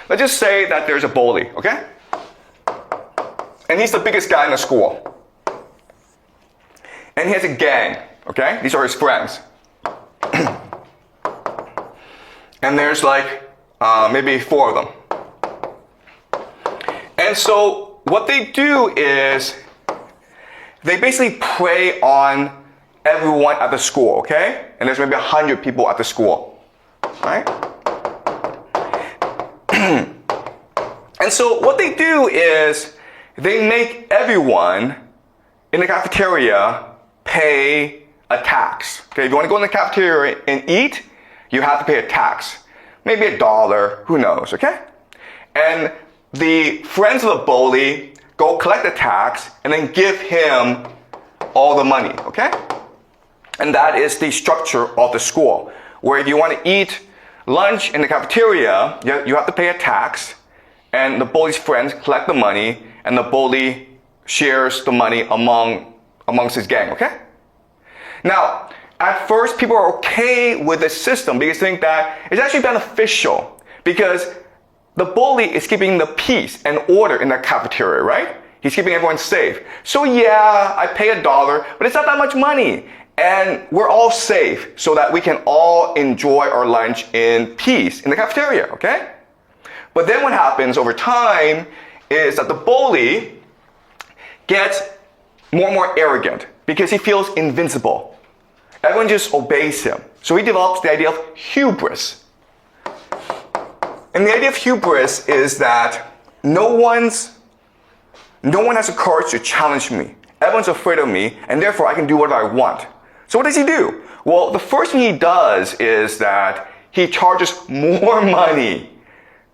let's just say that there's a bully, okay? And he's the biggest guy in the school. And he has a gang, okay? These are his friends. And there's like maybe 4 of them. And so what they do is they basically prey on everyone at the school, okay? And there's maybe 100 people at the school, right? And so what they do is they make everyone in the cafeteria pay a tax. Okay, if you want to go in the cafeteria and eat, you have to pay a tax. Maybe $1, who knows, okay? And the friends of the bully go collect the tax and then give him all the money, okay? And that is the structure of the school, where if you want to eat lunch in the cafeteria, you have to pay a tax, and the bully's friends collect the money, and the bully shares the money amongst his gang, okay? Now, at first, people are okay with this system because they think that it's actually beneficial because the bully is keeping the peace and order in the cafeteria, right? He's keeping everyone safe. So yeah, I pay $1, but it's not that much money. And we're all safe so that we can all enjoy our lunch in peace in the cafeteria, okay? But then what happens over time is that the bully gets more and more arrogant because he feels invincible. Everyone just obeys him. So he develops the idea of hubris. And the idea of hubris is that no one has the courage to challenge me. Everyone's afraid of me, and therefore I can do whatever I want. So what does he do? Well, the first thing he does is that he charges more money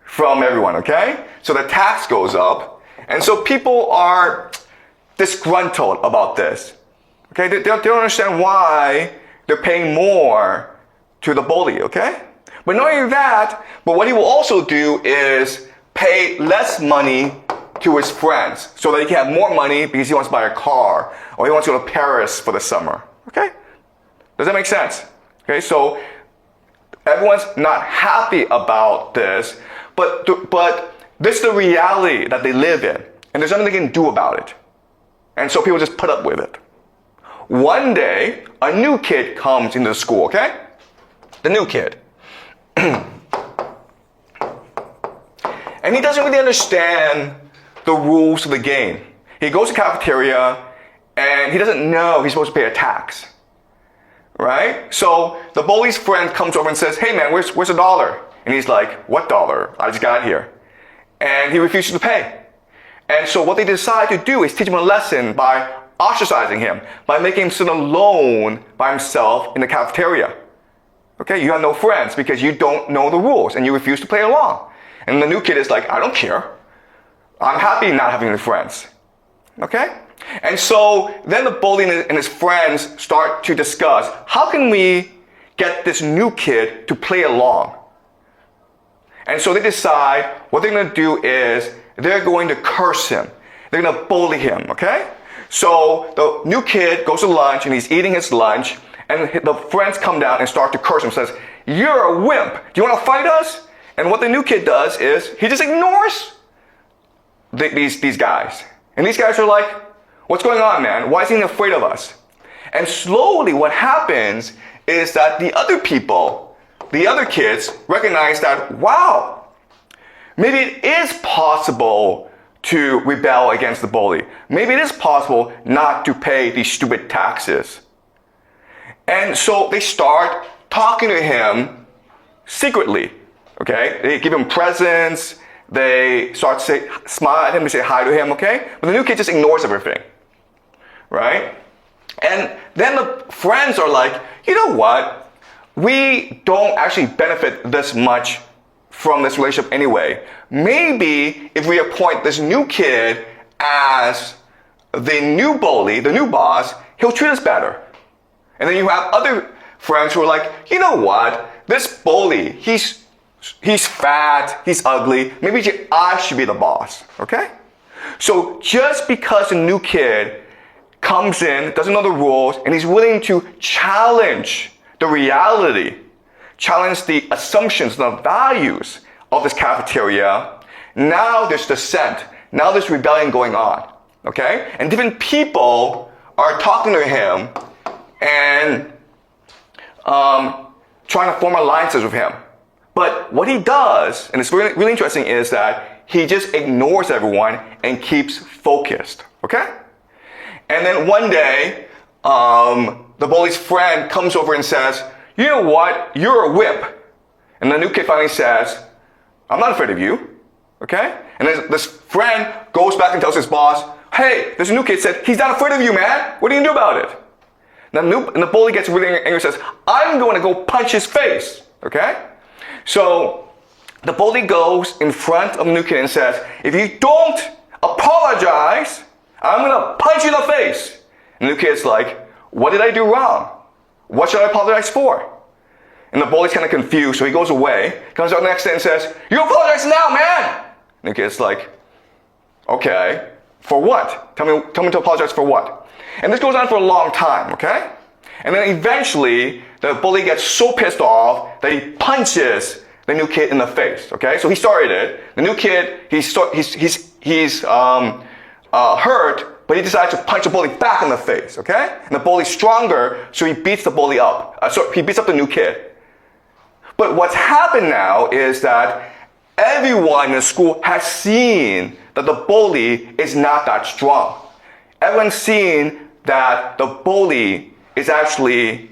from everyone, okay? So the tax goes up, and so people are disgruntled about this. Okay, they don't understand why they're paying more to the bully, okay? But not only that, but what he will also do is pay less money to his friends so that he can have more money because he wants to buy a car or he wants to go to Paris for the summer, okay? Does that make sense? Okay, so everyone's not happy about this, but this is the reality that they live in, and there's nothing they can do about it. And so people just put up with it. One day, a new kid comes into the school, okay? The new kid. And he doesn't really understand the rules of the game. He goes to the cafeteria, and he doesn't know he's supposed to pay a tax. Right? So the bully's friend comes over and says, hey man, where's $1? And he's like, what dollar? I just got here. And he refuses to pay. And so what they decide to do is teach him a lesson by ostracizing him, by making him sit alone by himself in the cafeteria. Okay, you have no friends because you don't know the rules and you refuse to play along. And the new kid is like, I don't care. I'm happy not having any friends. Okay? And so then the bully and his friends start to discuss, how can we get this new kid to play along? And so they decide what they're going to do is they're going to curse him. They're going to bully him, okay? So the new kid goes to lunch and he's eating his lunch, and the friends come down and start to curse him, says, you're a wimp. Do you want to fight us? And what the new kid does is he just ignores these guys. And these guys are like, what's going on, man? Why is he afraid of us? And slowly what happens is that the other people, the other kids, recognize that, wow, maybe it is possible to rebel against the bully. Maybe it is possible not to pay these stupid taxes. And so they start talking to him secretly, okay? They give him presents, they start to smile at him, they say hi to him, okay? But the new kid just ignores everything, right? And then the friends are like, you know what? We don't actually benefit this much from this relationship anyway. Maybe if we appoint this new kid as the new bully, the new boss, he'll treat us better. And then you have other friends who are like, you know what? This bully, he's fat, he's ugly. Maybe I should be the boss, okay? So just because a new kid comes in, doesn't know the rules, and he's willing to challenge the reality, challenge the assumptions, the values of this cafeteria, now there's dissent. Now there's rebellion going on. Okay? And different people are talking to him and trying to form alliances with him. But what he does, and it's really, really interesting, is that he just ignores everyone and keeps focused. Okay? And then one day, the bully's friend comes over and says, you know what? You're a whip. And the new kid finally says, I'm not afraid of you. Okay? And then this friend goes back and tells his boss, hey, this new kid said, he's not afraid of you, man. What are you going to do about it? And the bully gets really angry and says, I'm going to go punch his face. Okay? So the bully goes in front of the new kid and says, if you don't apologize, I'm going to punch you in the face. And the new kid's like, what did I do wrong? What should I apologize for? And the bully's kind of confused, so he goes away, comes out the next day and says, you apologize now, man! And the kid's like, okay, for what? Tell me to apologize for what? And this goes on for a long time, okay? And then eventually, the bully gets so pissed off that he punches the new kid in the face, okay? So he started it. The new kid, he's hurt, but he decides to punch the bully back in the face, okay? And the bully's stronger, so he beats the bully up. So he beats up the new kid. But what's happened now is that everyone in the school has seen that the bully is not that strong. Everyone's seen that the bully is actually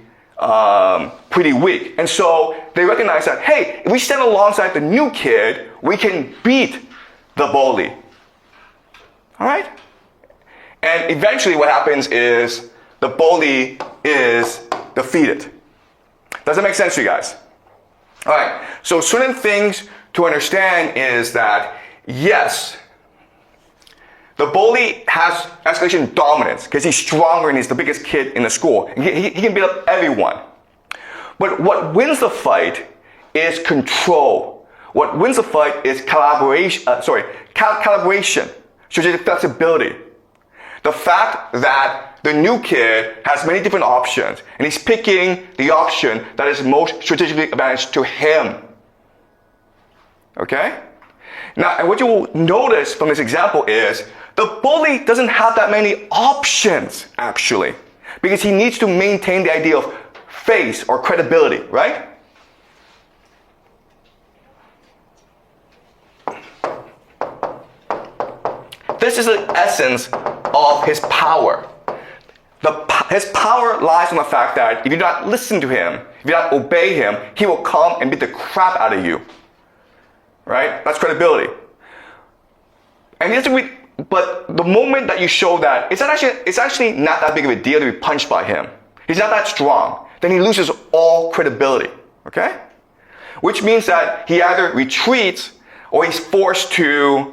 pretty weak. And so they recognize that, hey, if we stand alongside the new kid, we can beat the bully. All right? And eventually what happens is the bully is defeated. Does that make sense to you guys? All right, so certain things to understand is that, yes, the bully has escalation dominance because he's stronger and he's the biggest kid in the school. He can beat up everyone. But what wins the fight is control. What wins the fight is calibration, strategic flexibility. The fact that the new kid has many different options, and he's picking the option that is most strategically advantaged to him. Okay? Now, and what you will notice from this example is the bully doesn't have that many options, actually, because he needs to maintain the idea of face or credibility, right? This is the essence of his power. His power lies in the fact that if you do not listen to him, if you do not obey him, he will come and beat the crap out of you. Right? That's credibility. And but the moment that you show that it's actually not that big of a deal to be punched by him, he's not that strong, then he loses all credibility. Okay? Which means that he either retreats or he's forced to